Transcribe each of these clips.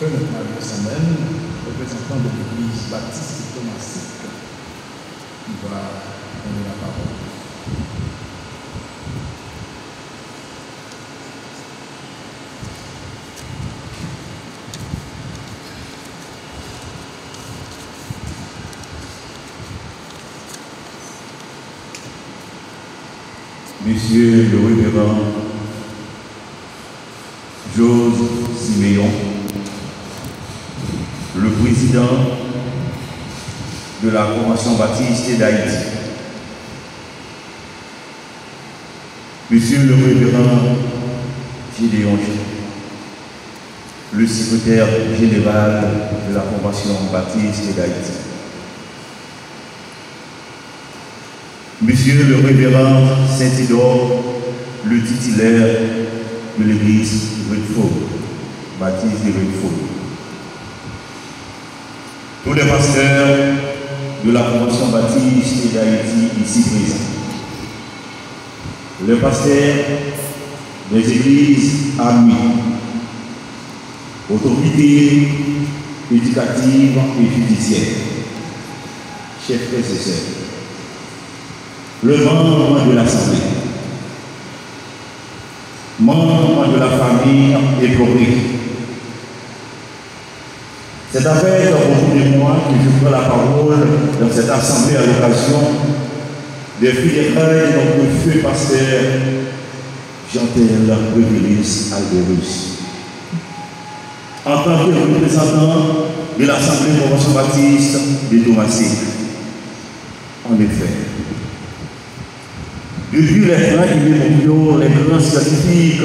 que notre Marie Samuel, représentant de l'église baptiste thomasiste, qui va donner la parole. Monsieur le révérend Jose Siméon, le président de la Convention baptiste d'Haïti. Monsieur le révérend Gédéon, le secrétaire général de la Convention baptiste d'Haïti. Monsieur le révérend Saint-Isidore, le titulaire de l'église Redford, baptiste de Redford. Tous les pasteurs de la Convention baptiste d'Haïti ici présents. Les pasteurs des églises amies, autorités éducatives et judiciaires, chefs frères et sœurs, le membre de l'Assemblée, membre de la famille éplorée. C'est avec beaucoup de moi que je prends la parole dans cette assemblée à l'occasion des funérailles de notre feu pasteur Jean-Tel Révélis Alberus. En tant que représentant de l'Assemblée Convention baptiste de Thomastique. En effet, depuis les grands immémoriaux, les grands scientifiques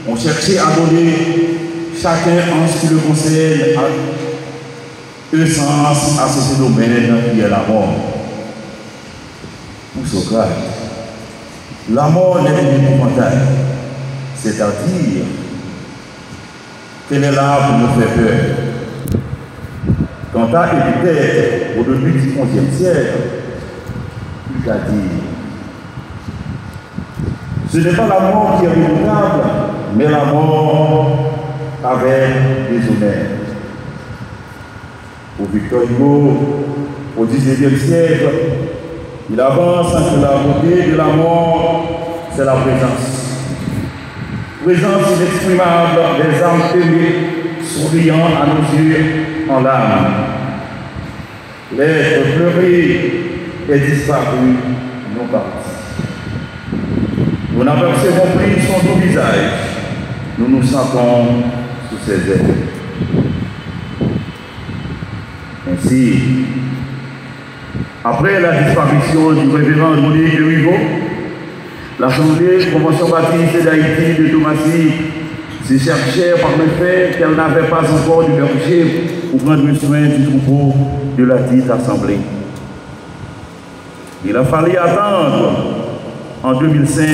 ont cherché à donner chacun en ce qui le concerne un sens à ce phénomène qui est la mort. Pour Socrate, la mort n'est qu'une épouvantail, c'est-à-dire qu'elle est là pour nous faire peur. Quant à Épictète, au début du XIe siècle, il a dit: ce n'est pas la mort qui est redoutable, mais la mort avec des honneurs. Pour Victor Hugo, au XIXe siècle, il avance que la beauté de la mort, c'est la présence. Présence inexprimable des âmes aimées, souriant à nos yeux en larmes. L'être pleuré est disparu, non parti. Nous n'apercevons plus son doux visage, nous nous sentons sous ses ailes. Ainsi, après la disparition du révérend Louis de Riveau, l'Assemblée Convention baptiste d'Haïti de Thomastique se cherchait par le fait qu'elle n'avait pas encore de berger pour prendre soin du troupeau de la dite Assemblée. Il a fallu attendre en 2005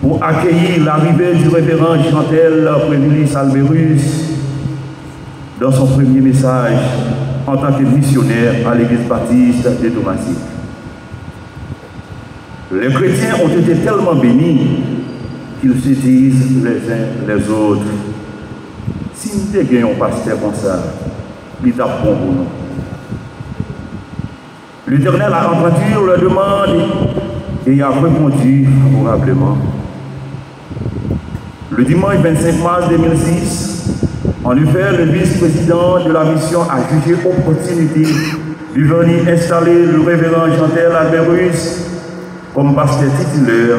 pour accueillir l'arrivée du révérend Jean-Tel Révélis Alberus dans son premier message en tant que missionnaire à l'église baptiste de Thomastique. Les chrétiens ont été tellement bénis qu'ils se disent les uns les autres: si nous avons un pasteur comme ça, il est bon pour nous. L'Éternel a entendu leur demande et a répondu favorablement. Le dimanche 25 mars 2006, en effet, le vice-président de la mission a jugé opportunité de venir installer le révérend Jean-Tel Alberus comme pasteur titulaire,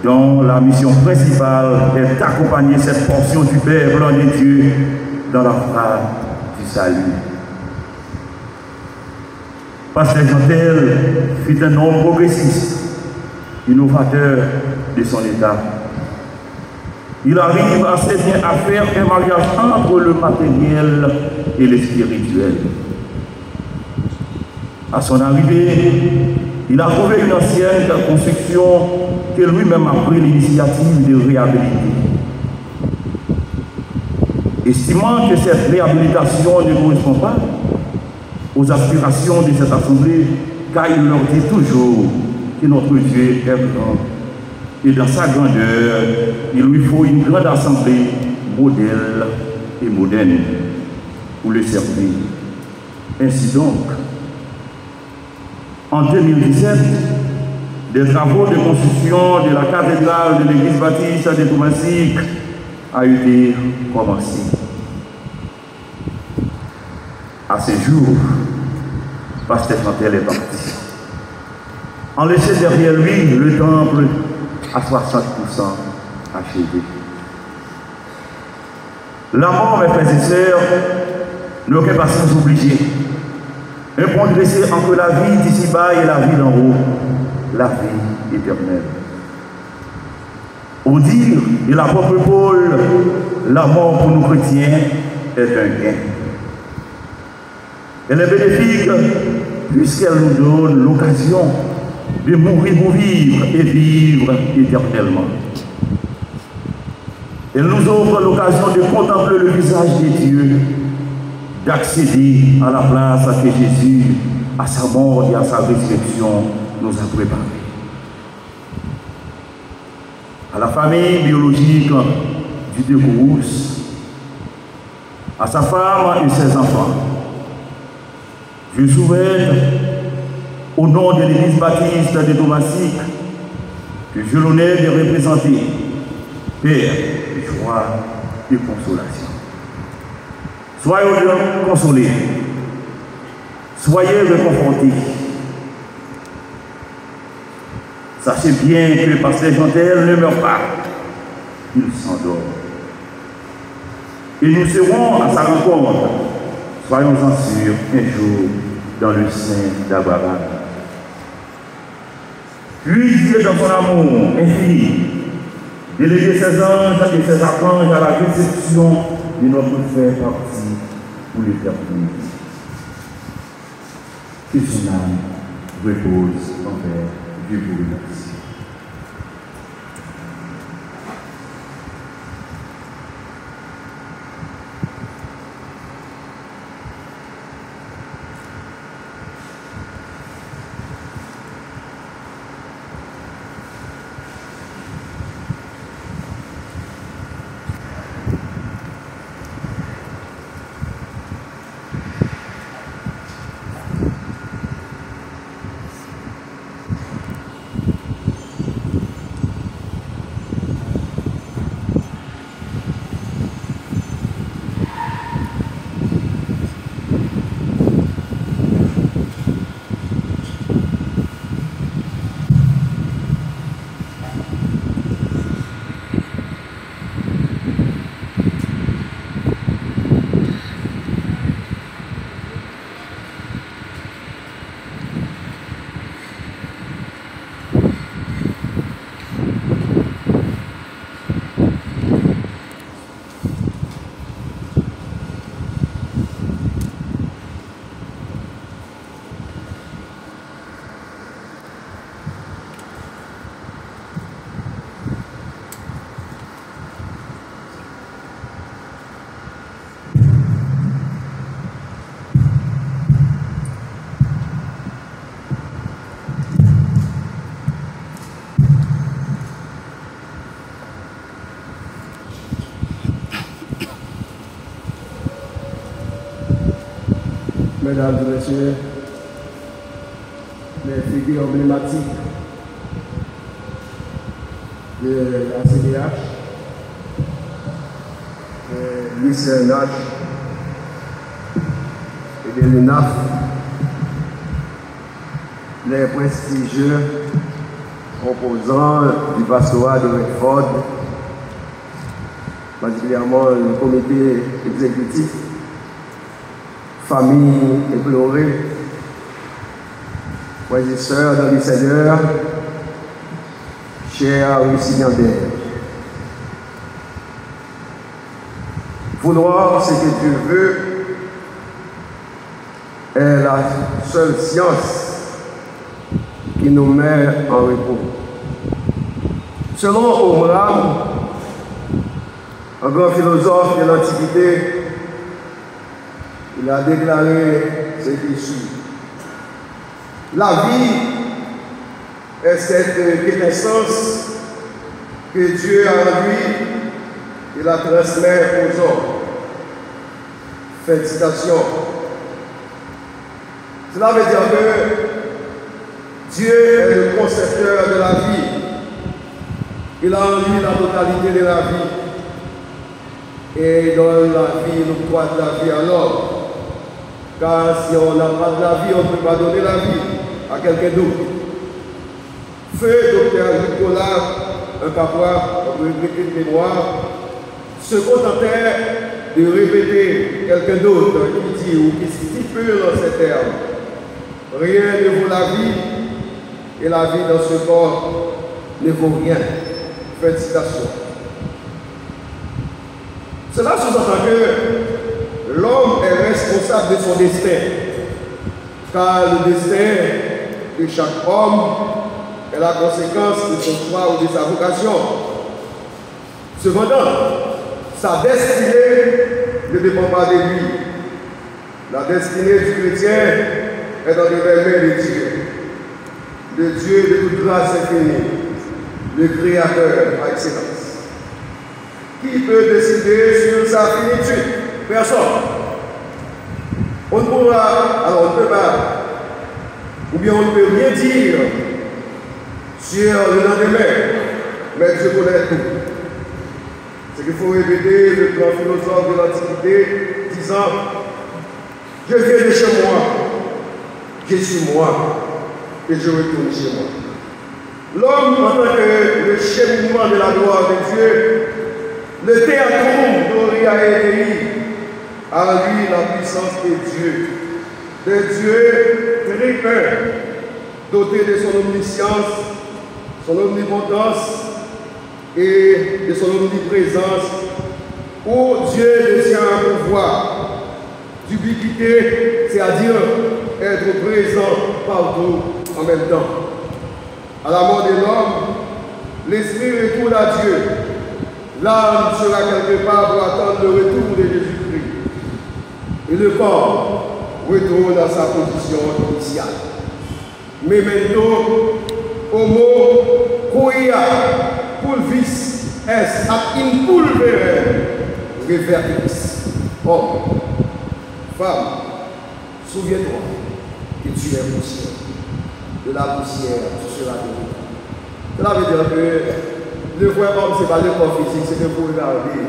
dont la mission principale est d'accompagner cette portion du Père blanc de Dieu dans la phase du salut. Pasteur Jean-Tel fut un homme progressiste, innovateur de son état. Il arrive assez bien à faire un mariage entre le matériel et le spirituel. À son arrivée, il a trouvé une ancienne construction que lui-même a pris l'initiative de réhabiliter. Estimant que cette réhabilitation ne correspond pas aux aspirations de cette assemblée, car il leur dit toujours que notre Dieu est grand. Et dans sa grandeur, il lui faut une grande assemblée, modèle et moderne pour le servir. Ainsi donc, en 2017, des travaux de construction de la cathédrale de l'église baptiste de Thomasik a été commencé. À ce jour, Pasteur Chantel est parti. En laissant derrière lui le temple à 60% achevé. La mort, mes frères et sœurs, n'est aucun passage obligé. Un pont dressé entre la vie d'ici-bas et la vie d'en haut, la vie éternelle. Au dire de l'apôtre Paul, la mort pour nous chrétiens est un gain. Elle est bénéfique puisqu'elle nous donne l'occasion de mourir pour vivre et vivre éternellement. Elle nous offre l'occasion de contempler le visage de Dieu, d'accéder à la place que Jésus, à sa mort et à sa résurrection, nous a préparée. À la famille biologique du Décourousse, à sa femme et ses enfants, je souhaite, au nom de l'église baptiste de Thomasik, que j'ai l'honneur de représenter, paix, joie et consolation. Soyez consolés, soyez réconfortés. Sachez bien que Pasteur Chantel ne meurt pas, il s'endort. Et nous serons à sa rencontre, soyons-en sûrs, un jour dans le sein d'Abraham. Puis-il, dans son amour infini, déléguer ses anges et ses archanges à la réception de notre frère parti pour l'éternité. Que son âme repose en paix. Dieu vous remercie. Mesdames et messieurs, les figures emblématiques de la CDH, de l'UCNH et de l'UNAF, les prestigieux composants du pastorat de Redford, particulièrement le comité exécutif, famille éplorée, frères et sœurs dans le Seigneur, chers récipiendaires. Vouloir ce que Dieu veut est la seule science qui nous met en repos. Selon Omram, un grand philosophe de l'Antiquité, il a déclaré ce qui suit. La vie est cette quintessence que Dieu a en lui et la transmet aux hommes. Fin de citation. Cela veut dire que Dieu est le concepteur de la vie. Il a en lui la totalité de la vie. Et dans la vie, nous croit la vie à l'homme. Car si on n'a pas de la vie, on ne peut pas donner la vie à quelqu'un d'autre. Feu docteur Nicolas, un papa, un regretté de mémoire, se contentait de répéter quelqu'un d'autre qui dit ou qui stipule dans ces termes. Rien ne vaut la vie et la vie dans ce corps ne vaut rien. Fin de citation. Cela sous-entend que l'homme est responsable de son destin, car le destin de chaque homme est la conséquence de son choix ou de sa vocation. Cependant, sa destinée ne dépend pas de lui. La destinée du chrétien est dans les mains de Dieu. Le Dieu de toute grâce infinie, le Créateur par excellence. Qui peut décider sur sa finitude? Personne. On ne pourra, alors on ne peut pas, ou bien on ne peut rien dire sur le lendemain, mais Dieu connaît tout. C'est qu'il faut répéter le grand philosophe de l'Antiquité disant: je viens de chez moi, je suis moi, et je retourne chez moi. L'homme, en tant que le cheminement de la gloire de Dieu, le théâtre gloria Dei, a en lui la puissance de Dieu très doté de son omniscience, son omnipotence et de son omniprésence, où Dieu détient un pouvoir d'ubiquité, c'est-à-dire être présent partout en même temps. À la mort de l'homme, l'esprit retourne à Dieu. L'âme sera quelque part pour attendre le retour de Jésus-Christ. Et le corps retourne à sa position initiale. Memento homo quia pulvis est ad impulvere revertis. Homme, femme, souviens-toi que tu es poussière. De la poussière, tu seras devenu. Cela veut dire que le vrai homme, ce n'est pas le corps physique, c'est que vous regardez.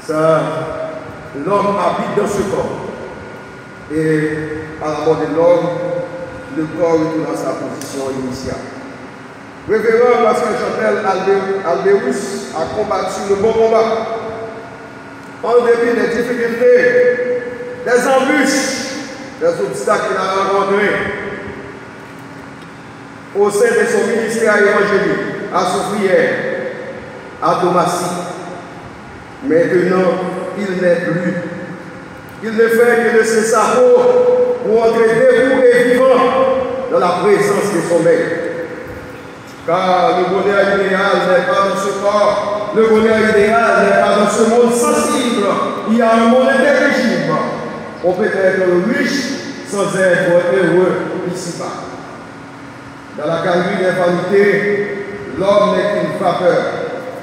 Ça, l'homme habite dans ce corps. Et à la mort de l'homme, le corps retourne à sa position initiale. Révérend Pascal Chantel Alberus a combattu le bon combat. En dépit des difficultés, des embûches, des obstacles qu'il a rencontrés au sein de son ministère évangélique, à Soufrière, à Domatie. Maintenant, il n'est plus. Il ne fait que de ses sabots pour entrer debout et vivant dans la présence de son maître. Car le bonheur idéal n'est pas dans ce corps, le bonheur idéal n'est pas dans ce monde sensible. Il y a un monde intelligible. On peut être riche sans être heureux ici-bas. Dans la galerie des vanités, l'homme n'est qu'une vapeur,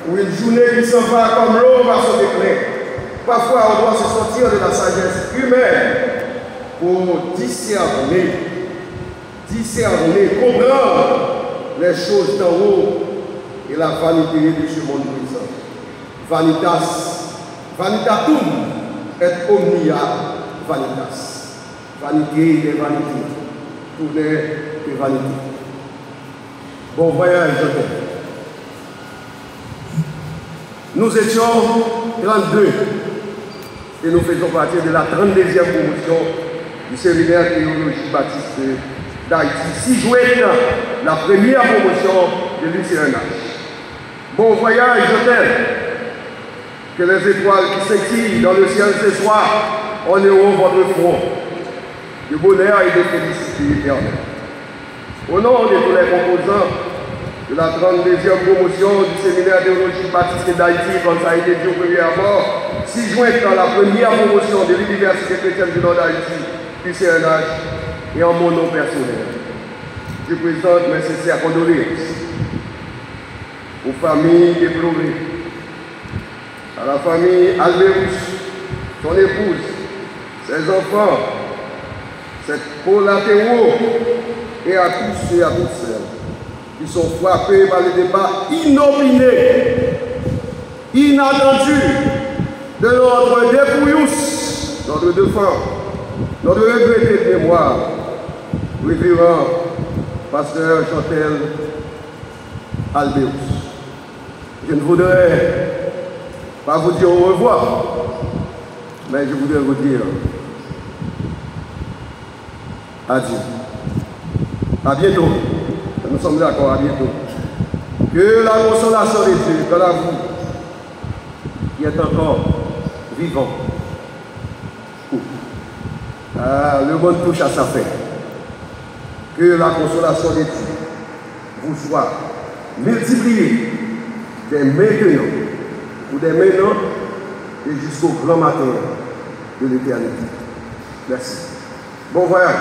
ou une journée qui s'en va comme l'eau va se décliner. Parfois, on doit se sortir de la sagesse humaine pour discerner, comprendre les choses d'en haut et la vanité de ce monde présent. Vanitatum et omnia vanitas. Vanité des vanités. Tout n'est que vanité. Bon voyage, Jacques. Nous étions 32 et nous faisons partie de la 32e promotion du séminaire théologique baptiste d'Haïti. 6 juillet, la première promotion de l'UCNH. Bon voyage, Jacques. Que les étoiles qui scintillent dans le ciel ce soir honoreront votre front de bonheur et de félicité éternelle. Au nom de tous les composants de la 32e promotion du séminaire théologique baptiste d'Haïti, comme ça a été dit au premier abord, 6 juin dans la première promotion de l'Université chrétienne du Nord d'Haïti, UCNH, et en mon nom personnel, je présente mes sincères condoléances aux familles déplorées, à la famille Alberus, son épouse, les enfants, ces collatéraux et à tous et à toutes celles qui sont frappés par les débats inopinés, inattendus de notre dépouillous, notre défunt, notre regretté de mémoire, révérend pasteur Chantel Albéus. Je ne voudrais pas vous dire au revoir, mais je voudrais vous dire adieu. À bientôt. Nous sommes d'accord, à bientôt. Que la consolation de Dieu, dans la vie, qui est encore vivant, le monde touche à sa fin. Que la consolation de Dieu vous soit multipliée dès maintenant, ou dès maintenant, et jusqu'au grand matin de l'éternité. Merci. Bon voyage.